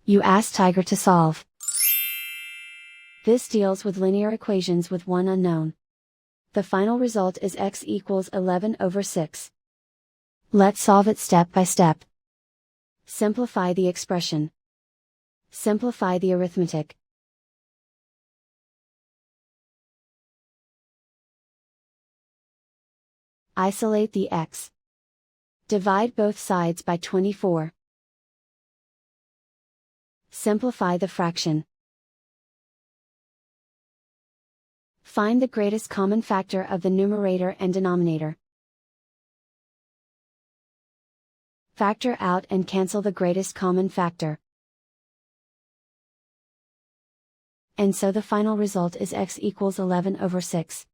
You ask Tiger to solve. This deals with linear equations with one unknown. The final result is x equals 11/6. Let's solve it step by step. Simplify the expression. Simplify the arithmetic. Isolate the x. Divide both sides by 24. Simplify the fraction. Find the greatest common factor of the numerator and denominator. Factor out and cancel the greatest common factor. And so the final result is x equals 11/6.